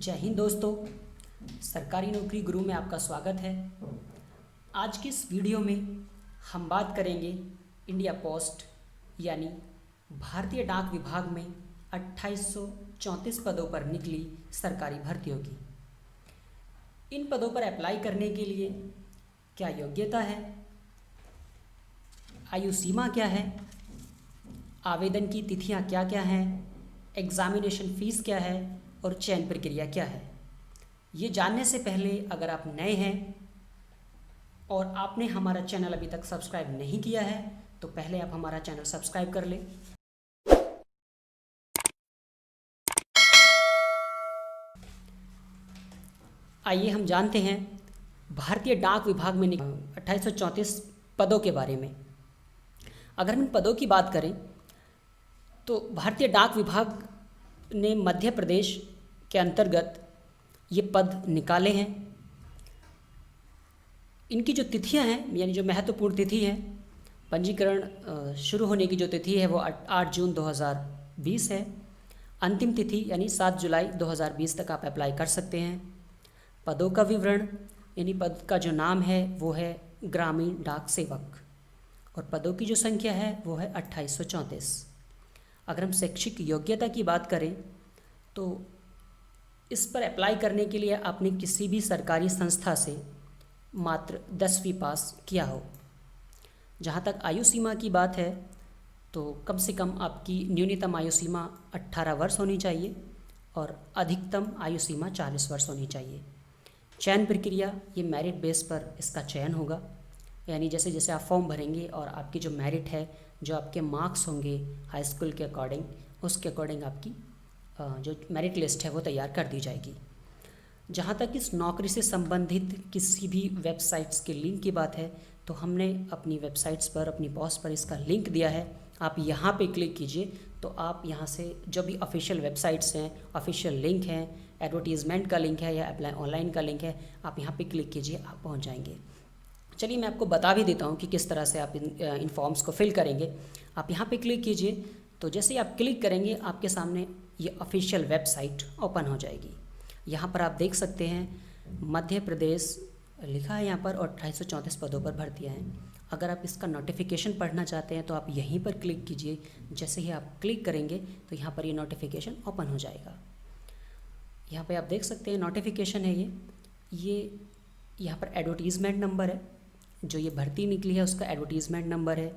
जय हिंद दोस्तों, सरकारी नौकरी गुरु में आपका स्वागत है। आज की इस वीडियो में हम बात करेंगे इंडिया पोस्ट यानी भारतीय डाक विभाग में 2834 पदों पर निकली सरकारी भर्तियों की। इन पदों पर अप्लाई करने के लिए क्या योग्यता है, आयु सीमा क्या है, आवेदन की तिथियां क्या क्या हैं, एग्ज़ामिनेशन फ़ीस क्या है और चयन प्रक्रिया क्या है। ये जानने से पहले अगर आप नए हैं और आपने हमारा चैनल अभी तक सब्सक्राइब नहीं किया है तो पहले आप हमारा चैनल सब्सक्राइब कर लें। आइए हम जानते हैं भारतीय डाक विभाग में 2834 पदों के बारे में। अगर हम इन पदों की बात करें तो भारतीय डाक विभाग ने मध्य प्रदेश के अंतर्गत ये पद निकाले हैं। इनकी जो तिथियां हैं यानी जो महत्वपूर्ण तिथि है, पंजीकरण शुरू होने की जो तिथि है वो 8 जून 2020 है। अंतिम तिथि यानी 7 जुलाई 2020 तक आप अप्लाई कर सकते हैं। पदों का विवरण यानी पद का जो नाम है वो है ग्रामीण डाक सेवक और पदों की जो संख्या है वो है 2834। अगर हम शैक्षिक योग्यता की बात करें तो इस पर अप्लाई करने के लिए आपने किसी भी सरकारी संस्था से मात्र 10वीं पास किया हो। जहाँ तक आयु सीमा की बात है तो कम से कम आपकी न्यूनतम आयु सीमा 18 वर्ष होनी चाहिए और अधिकतम आयु सीमा 40 वर्ष होनी चाहिए। चयन प्रक्रिया ये मेरिट बेस पर इसका चयन होगा, यानी जैसे जैसे आप फॉर्म भरेंगे और आपकी जो मेरिट है, जो आपके मार्क्स होंगे हाई स्कूल के अकॉर्डिंग, उसके अकॉर्डिंग आपकी जो मेरिट लिस्ट है वो तैयार कर दी जाएगी। जहाँ तक इस नौकरी से संबंधित किसी भी वेबसाइट्स के लिंक की बात है तो हमने अपनी वेबसाइट्स पर, अपनी पोस्ट पर इसका लिंक दिया है। आप यहाँ पे क्लिक कीजिए तो आप यहाँ से जो भी ऑफिशियल वेबसाइट्स हैं, ऑफिशियल लिंक हैं, एडवर्टीज़मेंट का लिंक है या अप्लाई ऑनलाइन का लिंक है, आप यहाँ पे क्लिक कीजिए, आप पहुँच जाएंगे। चलिए मैं आपको बता भी देता हूँ कि किस तरह से आप इन फॉर्म्स को फिल करेंगे। आप यहाँ पे क्लिक कीजिए तो जैसे ही आप क्लिक करेंगे आपके सामने ये ऑफिशियल वेबसाइट ओपन हो जाएगी। यहाँ पर आप देख सकते हैं मध्य प्रदेश लिखा है यहाँ पर और 2834 पदों पर भर्तियाँ हैं। अगर आप इसका नोटिफिकेशन पढ़ना चाहते हैं तो आप यहीं पर क्लिक कीजिए। जैसे ही आप क्लिक करेंगे तो यहाँ पर ये नोटिफिकेशन ओपन हो जाएगा। यहाँ पे आप देख सकते हैं नोटिफिकेशन है ये यहाँ पर एडवर्टीज़मेंट नंबर है, जो ये भर्ती निकली है उसका एडवर्टीज़मेंट नंबर है।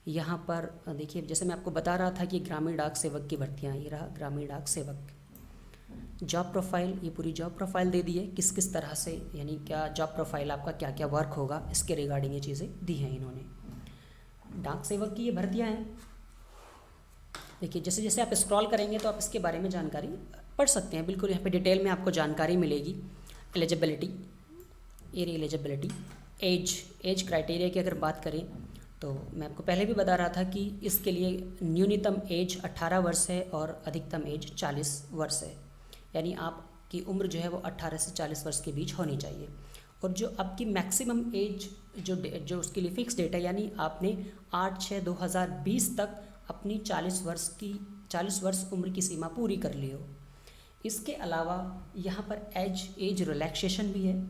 यहाँ पर देखिए, जैसे मैं आपको बता रहा था कि ग्रामीण डाक सेवक की भर्तियाँ, ये रहा ग्रामीण डाक सेवक। जॉब प्रोफाइल, ये पूरी जॉब प्रोफाइल दे दी है, किस किस तरह से यानी क्या जॉब प्रोफाइल आपका क्या क्या वर्क होगा, इसके रिगार्डिंग ये चीज़ें दी हैं इन्होंने। डाक सेवक की ये भर्तियाँ हैं। देखिए जैसे जैसे आप स्क्रॉल करेंगे तो आप इसके बारे में जानकारी पढ़ सकते हैं। बिल्कुल यहाँ पे डिटेल में आपको जानकारी मिलेगी। एलिजिबिलिटी, एलिजिबिलिटी, एज क्राइटेरिया की अगर बात करें तो मैं आपको पहले भी बता रहा था कि इसके लिए न्यूनतम एज 18 वर्ष है और अधिकतम एज 40 वर्ष है, यानी आपकी उम्र जो है वो 18 से 40 वर्ष के बीच होनी चाहिए। और जो आपकी मैक्सिमम एज जो उसके लिए फिक्स डेट है, यानी आपने 8/6/2020 तक अपनी 40 वर्ष उम्र की सीमा पूरी कर ली हो। इसके अलावा यहाँ पर एज रिलैक्सेशन भी है,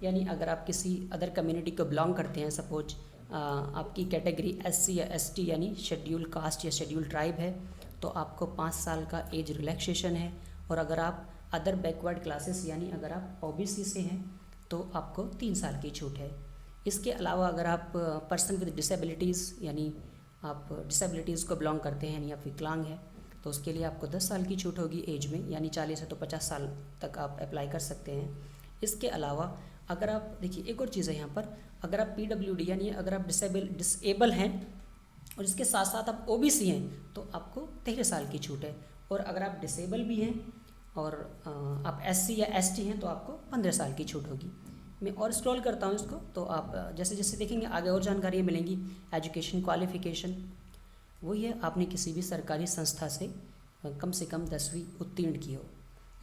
यानी अगर आप किसी अदर कम्युनिटी को बिलोंग करते हैं, सपोज आपकी कैटेगरी SC या ST यानी शेड्यूल कास्ट या शेड्यूल ट्राइब है तो आपको 5 साल का एज रिलैक्सेशन है। और अगर आप अदर बैकवर्ड क्लासेस यानी अगर आप OBC से हैं तो आपको 3 साल की छूट है। इसके अलावा अगर आप पर्सन विद डिसेबिलिटीज़ यानी आप डिसेबिलिटीज़ को बिलोंग करते हैं यानी आप विकलांग हैं तो उसके लिए आपको 10 साल की छूट होगी एज में, यानी 40 है तो 50 साल तक आप अप्लाई कर सकते हैं। इसके अलावा अगर आप देखिए एक और चीज़ है यहाँ पर, अगर आप PWD यानी अगर आप डिसेबल हैं और इसके साथ साथ आप OBC हैं तो आपको 13 साल की छूट है। और अगर आप डिसेबल भी हैं और आप SC या ST हैं तो आपको 15 साल की छूट होगी। मैं और स्क्रॉल करता हूँ इसको तो आप जैसे जैसे देखेंगे आगे और जानकारी मिलेंगी। एजुकेशन क्वालिफ़िकेशन वही है, आपने किसी भी सरकारी संस्था से कम 10वीं उत्तीर्ण की हो।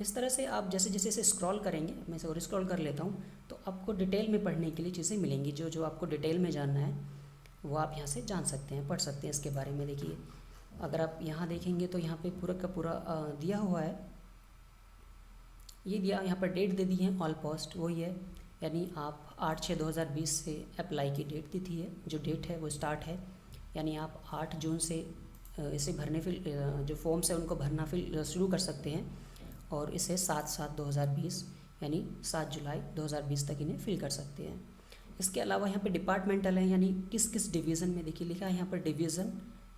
इस तरह से आप जैसे जैसे इसे स्क्रॉल करेंगे, मैं इसे और स्क्रॉल कर लेता हूँ तो आपको डिटेल में पढ़ने के लिए चीज़ें मिलेंगी। जो जो आपको डिटेल में जानना है वो आप यहाँ से जान सकते हैं, पढ़ सकते हैं इसके बारे में। देखिए अगर आप यहाँ देखेंगे तो यहाँ पे पूरा का पूरा दिया हुआ है ये दिया यहाँ पर डेट दे दी है, ऑल पोस्ट वही है, यानी आप 8/6/2020 से अप्लाई की डेट दी थी है, जो डेट है वो स्टार्ट है, यानी आप 8 जून से इसे भरने फिल जो फॉर्म्स है उनको भरना फिल शुरू कर सकते हैं, और इसे 7/7/2020 यानी 7 जुलाई 2020 तक इन्हें फिल कर सकते हैं। इसके अलावा यहाँ पे डिपार्टमेंटल है, यानी किस किस डिवीज़न में, देखिए लिखा है यहाँ पर डिवीज़न,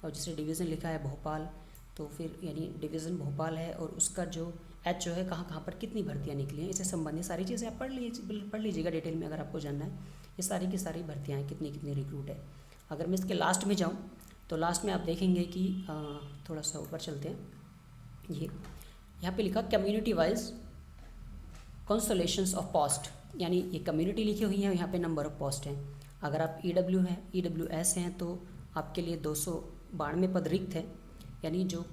और जैसे डिवीज़न लिखा है भोपाल, तो फिर यानी डिवीज़न भोपाल है, और उसका जो एच जो है कहाँ कहाँ पर कितनी भर्तियाँ निकली हैं, इससे संबंधित सारी चीज़ें आप पढ़ लीजिएगा डिटेल में अगर आपको जानना है। ये सारी की सारी भर्तियाँ हैं, कितनी कितनी रिक्रूट है। अगर मैं इसके लास्ट में जाऊँ तो लास्ट में आप देखेंगे कि थोड़ा सा ऊपर चलते हैं, ये यहाँ पे लिखा कम्युनिटी वाइज कंसोलेशंस ऑफ पोस्ट, यानी ये कम्युनिटी लिखी हुई है, यहाँ पे नंबर ऑफ पोस्ट हैं। अगर आप EW हैं, EWS हैं, तो आपके लिए 292 पद रिक्त है, यानी जो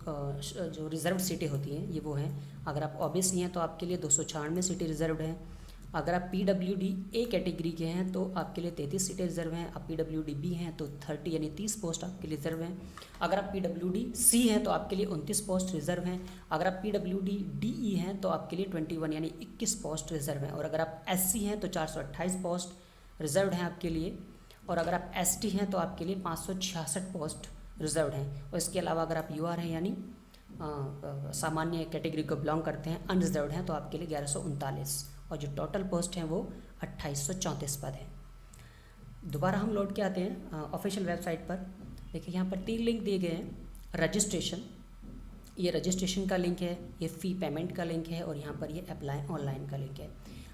रिज़र्व सीटें होती हैं ये वो हैं। अगर आप OBC हैं तो आपके लिए 296 सीटें रिज़र्व हैं। अगर आप PWD A कैटेगरी के हैं तो आपके लिए 33 सीटें रिज़र्व हैं। आप PWD B हैं तो 30 यानी 30 पोस्ट आपके लिए रिज़र्व हैं। अगर आप PWD C हैं तो आपके लिए 29 पोस्ट रिज़र्व हैं। अगर आप PWD DE हैं तो आपके लिए 21 यानी 21 पोस्ट रिज़र्व हैं। और अगर आप SC हैं तो 428 पोस्ट रिज़र्व हैं आपके लिए। और अगर आप ST हैं तो आपके लिए 566 पोस्ट रिज़र्व हैं। और इसके अलावा अगर आप UR हैं यानी सामान्य कैटेगरी को बिलोंग करते हैं, अनरिजर्व हैं, तो आपके लिए 1139, और जो टोटल पोस्ट हैं वो 2834 पद हैं। दोबारा हम लौट के आते हैं ऑफिशियल वेबसाइट पर। देखिए यहाँ पर 3 लिंक दिए गए हैं। रजिस्ट्रेशन, ये रजिस्ट्रेशन का लिंक है, ये फ़ी पेमेंट का लिंक है, और यहाँ पर ये अप्लाई ऑनलाइन का लिंक है।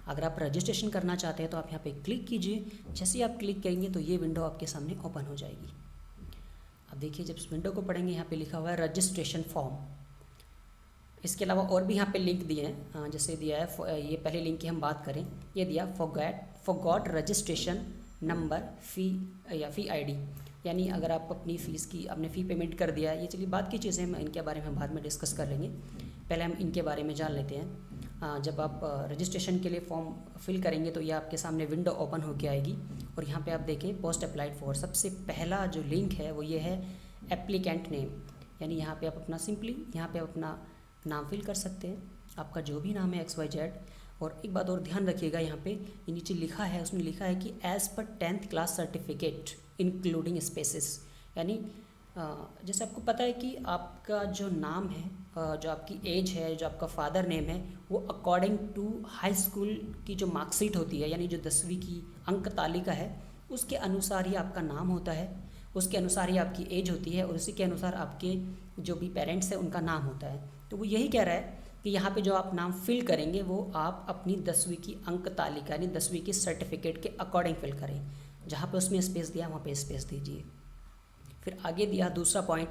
अगर आप रजिस्ट्रेशन करना चाहते हैं तो आप यहाँ पे क्लिक कीजिए। जैसे ही आप क्लिक करेंगे तो ये विंडो आपके सामने ओपन हो जाएगी। अब देखिए जब इस विंडो को पढ़ेंगे, यहाँ पे लिखा हुआ है रजिस्ट्रेशन फॉर्म। इसके अलावा और भी यहाँ पे लिंक दिए हैं, जैसे दिया है, ये पहले लिंक की हम बात करें, ये दिया फॉरगॉट रजिस्ट्रेशन नंबर फ़ी या फ़ी ID, यानी अगर आप अपनी फ़ीस की आपने फ़ी पेमेंट कर दिया है। ये चलिए बात की चीज़ें हम इनके बारे में बाद में डिस्कस कर लेंगे, पहले हम इनके बारे में जान लेते हैं। जब आप रजिस्ट्रेशन के लिए फॉर्म फिल करेंगे तो ये आपके सामने विंडो ओपन होकर आएगी, और यहाँ पे आप देखें पोस्ट अप्लाइड फॉर, सबसे पहला जो लिंक है वो ये है एप्लीकेंट नेम, यानी यहाँ पे आप अपना सिंपली यहाँ पे अपना नाम फिल कर सकते हैं, आपका जो भी नाम है XYZ। और एक बात और ध्यान रखिएगा, यहाँ पे ये नीचे लिखा है, उसमें लिखा है कि as per 10th class certificate including spaces, यानी जैसे आपको पता है कि आपका जो नाम है, जो आपकी एज है, जो आपका फादर नेम है, वो अकॉर्डिंग टू हाई स्कूल की जो मार्कशीट होती है, यानी जो 10वीं की अंक तालिका है, उसके अनुसार ही आपका नाम होता है, उसके अनुसार ही आपकी एज होती है, और उसी के अनुसार आपके जो भी पेरेंट्स हैं उनका नाम होता है। तो वो यही कह रहा है कि यहाँ पे जो आप नाम फिल करेंगे वो आप अपनी 10वीं की अंक तालिका यानी 10वीं की सर्टिफिकेट के अकॉर्डिंग फिल करें। जहाँ पे उसमें स्पेस दिया वहाँ पे स्पेस दीजिए। फिर आगे दिया दूसरा point,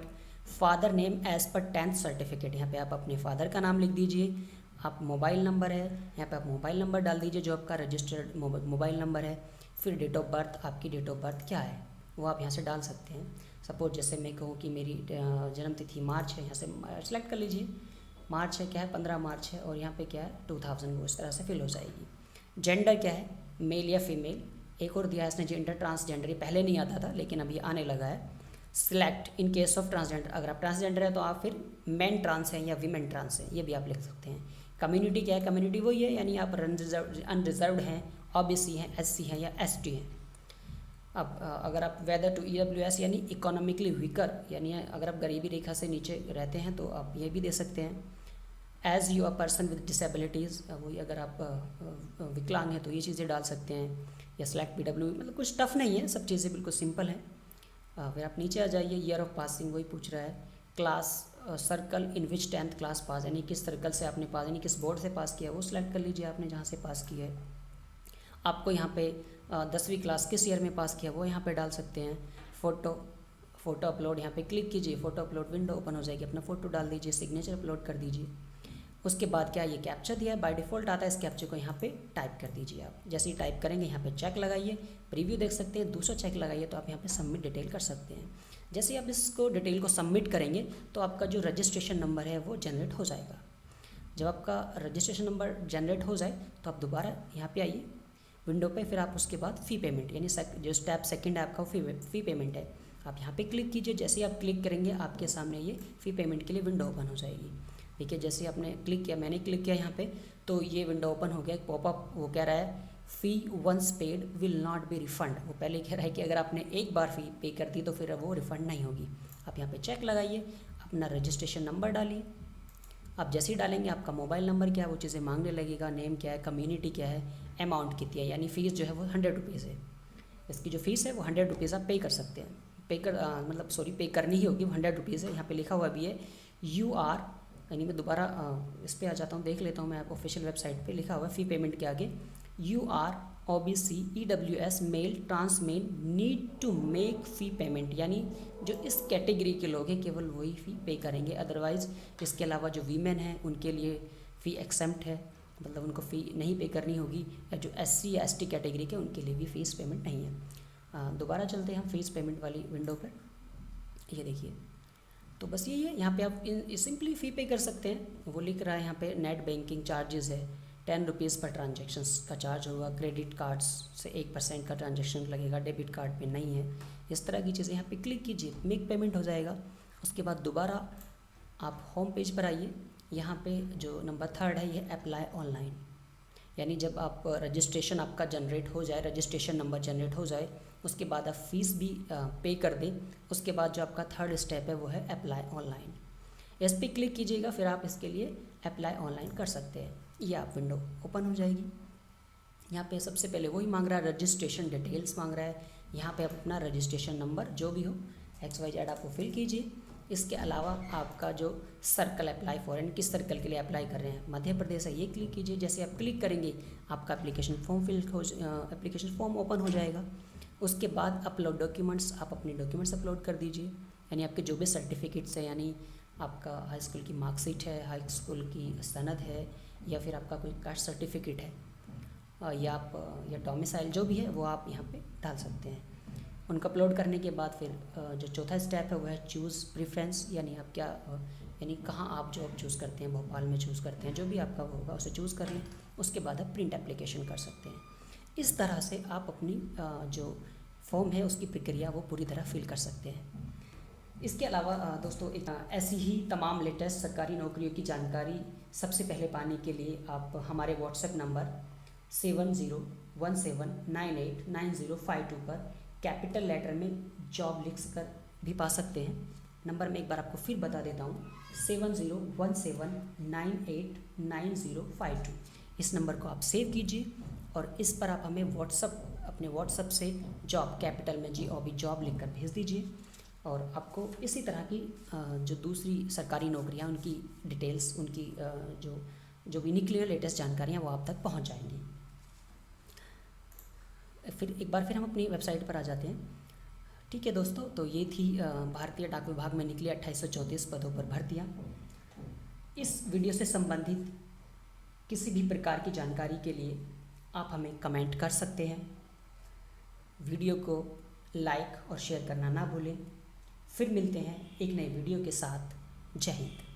father name as per 10th certificate, यहाँ पे आप अपने फादर का नाम लिख दीजिए। आप मोबाइल नंबर है, यहाँ पे आप मोबाइल नंबर डाल दीजिए जो आपका रजिस्टर्ड मोबाइल नंबर है। फिर डेट ऑफ बर्थ, आपकी डेट ऑफ बर्थ क्या है वो आप यहाँ से डाल सकते हैं। सपोज जैसे मैं कहूँ कि मेरी जन्म तिथि मार्च है, यहाँ से सेलेक्ट कर लीजिए, मार्च है, क्या है 15 मार्च है, और यहाँ पे क्या है 2000, वो इस तरह से फिल हो जाएगी। जेंडर क्या है, मेल या फीमेल। एक और दिया है इसने जेंडर ट्रांसजेंडर, ये पहले नहीं आता था लेकिन अभी आने लगा है। Select in case of transgender, अगर आप ट्रांसजेंडर है तो आप फिर मैन ट्रांस हैं या वीमेन ट्रांस हैं, ये भी आप लिख सकते हैं। कम्युनिटी क्या है, कम्युनिटी वही है, यानी आप अनरिजर्व्ड हैं, OBC हैं, SC हैं या ST हैं। अब अगर आप वेदर टू EWS यानी इकोनॉमिकली वीकर, यानी अगर आप गरीबी रेखा से नीचे रहते हैं तो आप ये भी दे सकते हैं। As you a person with disabilities, वही अगर आप विकलांग हैं तो ये चीज़ें डाल सकते हैं। या सेलेक्ट PW, मतलब कुछ टफ नहीं है, सब चीज़ें बिल्कुल सिंपल हैं। फिर आप नीचे आ जाइए, ईयर ऑफ पासिंग वही पूछ रहा है। क्लास सर्कल इन विच 10th क्लास पास, यानी किस सर्कल से आपने पास, यानी किस बोर्ड से पास किया वो सिलेक्ट कर लीजिए आपने जहाँ से पास किया है। आपको यहाँ पे 10वीं क्लास किस ईयर में पास किया वो यहाँ पे डाल सकते हैं। फ़ोटो अपलोड, यहाँ पे क्लिक कीजिए, फ़ोटो अपलोड विंडो ओपन हो जाएगी, अपना फ़ोटो डाल दीजिए, सिग्नेचर अपलोड कर दीजिए। उसके बाद क्या, ये कैप्चा दिया है, बाय डिफ़ॉल्ट आता है, इस कैप्चे को यहाँ पे टाइप कर दीजिए। आप जैसे ही टाइप करेंगे यहाँ पे चेक लगाइए, प्रीव्यू देख सकते हैं, दूसरा चेक लगाइए तो आप यहाँ पे सबमिट डिटेल कर सकते हैं। जैसे ही आप इसको डिटेल को सबमिट करेंगे तो आपका जो रजिस्ट्रेशन नंबर है वो जनरेट हो जाएगा। जब आपका रजिस्ट्रेशन नंबर जनरेट हो जाए तो आप दोबारा यहाँ पे आइए विंडो पे, फिर आप उसके बाद फ़ी पेमेंट यानी जो स्टेप सेकंड है आपका फ़ी पेमेंट है, आप यहाँ पे क्लिक कीजिए। जैसे ही आप क्लिक करेंगे आपके सामने ये फ़ी पेमेंट के लिए विंडो ओपन हो जाएगी। देखिए जैसे आपने क्लिक किया, मैंने क्लिक किया यहाँ पे, तो ये विंडो ओपन हो गया। एक पॉपअप वो कह रहा है fee once paid will not be refund. वो पहले कह रहा है कि अगर आपने एक बार फ़ी पे कर दी तो फिर वो रिफ़ंड नहीं होगी। आप यहाँ पे चेक लगाइए, अपना रजिस्ट्रेशन नंबर डालिए। आप जैसे ही डालेंगे आपका मोबाइल नंबर क्या है वो चीज़ें मांगने लगेगा, नेम क्या है, कम्युनिटी क्या है, अमाउंट कितनी है, यानी फ़ीस जो है वो 100 रुपीज़ है। इसकी जो फ़ीस है वो 100 रुपीज़ आप पे कर सकते हैं। पे करनी ही होगी, 100 रुपीज़ है। यहाँ पे लिखा हुआ भी है यू आर, यानी मैं दोबारा इस पर आ जाता हूँ, देख लेता हूँ मैं ऑफिशियल वेबसाइट पे लिखा हुआ है फ़ी पेमेंट के आगे you are OBC EWS male transmen need to make fee payment, यानी जो इस कैटेगरी के लोग हैं केवल वही फ़ी पे करेंगे, अदरवाइज़ इसके अलावा जो वीमेन हैं उनके लिए फ़ी एक्सेम्प्ट है, मतलब उनको फ़ी नहीं पे करनी होगी, या जो SC या ST कैटेगरी के उनके लिए भी फ़ीस पेमेंट नहीं है। दोबारा चलते हैं हम फ़ीस पेमेंट वाली विंडो पर। ये देखिए, तो बस यही है, यहाँ पे आप सिंपली फ़ी पे कर सकते हैं। वो लिख रहा है यहाँ पे नेट बैंकिंग चार्जेस है 10 रुपीज़ पर ट्रांजेक्शन्स का चार्ज होगा, क्रेडिट कार्ड्स से 1% का ट्रांजेक्शन लगेगा, डेबिट कार्ड पे नहीं है। इस तरह की चीज़ें यहाँ पे क्लिक कीजिए, मेक पेमेंट हो जाएगा। उसके बाद दोबारा आप होम पेज पर आइए, यहाँ पे जो नंबर 3 है ये अप्लाई ऑनलाइन, यानी जब आप रजिस्ट्रेशन आपका जनरेट हो जाए, रजिस्ट्रेशन नंबर जनरेट हो जाए, उसके बाद आप फ़ीस भी पे कर दें, उसके बाद जो आपका 3rd स्टेप है वो है अप्लाई ऑनलाइन। इस पर क्लिक कीजिएगा, फिर आप इसके लिए अप्लाई ऑनलाइन कर सकते हैं। ये आप विंडो ओपन हो जाएगी। यहाँ पे सबसे पहले वही मांग रहा है, रजिस्ट्रेशन डिटेल्स मांग रहा है। यहाँ पे आप अपना रजिस्ट्रेशन नंबर जो भी हो XYZ आपको फिल कीजिए। इसके अलावा आपका जो सर्कल अप्लाई फॉर, यानी किस सर्कल के लिए अप्लाई कर रहे हैं, मध्य प्रदेश है, ये क्लिक कीजिए। जैसे आप क्लिक करेंगे आपका एप्लीकेशन फॉर्म ओपन हो जाएगा। उसके बाद अपलोड डॉक्यूमेंट्स, आप अपने डॉक्यूमेंट्स अपलोड कर दीजिए, यानी आपके जो भी सर्टिफिकेट्स हैं, यानी आपका हाई स्कूल की मार्कशीट है, हाई स्कूल की सनद है, या फिर आपका कोई कास्ट सर्टिफिकेट है, या डोमिसाइल जो भी है वो आप यहाँ पे डाल सकते हैं। उनको अपलोड करने के बाद फिर जो चौथा स्टेप है वो है चूज़ प्रेफरेंस, यानी आप क्या यानी कहाँ आप जॉब चूज़ करते हैं, भोपाल में चूज़ करते हैं, जो भी आपका होगा उसे चूज़ कर लें। उसके बाद आप प्रिंट एप्लीकेशन कर सकते हैं। इस तरह से आप अपनी जो फॉर्म है उसकी प्रक्रिया वो पूरी तरह फिल कर सकते हैं। इसके अलावा दोस्तों ऐसी ही तमाम लेटेस्ट सरकारी नौकरियों की जानकारी सबसे पहले पाने के लिए आप हमारे व्हाट्सएप नंबर 7017989052 पर कैपिटल लेटर में जॉब लिख कर भी पा सकते हैं। नंबर मैं एक बार आपको फिर बता देता हूँ, 7017989052। इस नंबर को आप सेव कीजिए और इस पर आप हमें अपने व्हाट्सएप से जॉब, कैपिटल में JOB जॉब लिख कर भेज दीजिए, और आपको इसी तरह की जो दूसरी सरकारी नौकरियां उनकी डिटेल्स, उनकी जो भी निकली है लेटेस्ट जानकारियां वो आप तक पहुंच जाएंगी। एक बार फिर हम अपनी वेबसाइट पर आ जाते हैं। ठीक है दोस्तों, तो ये थी भारतीय डाक विभाग में निकली 2834 पदों पर भर्तियाँ। इस वीडियो से संबंधित किसी भी प्रकार की जानकारी के लिए आप हमें कमेंट कर सकते हैं। वीडियो को लाइक और शेयर करना ना भूलें। फिर मिलते हैं एक नए वीडियो के साथ। जय हिंद।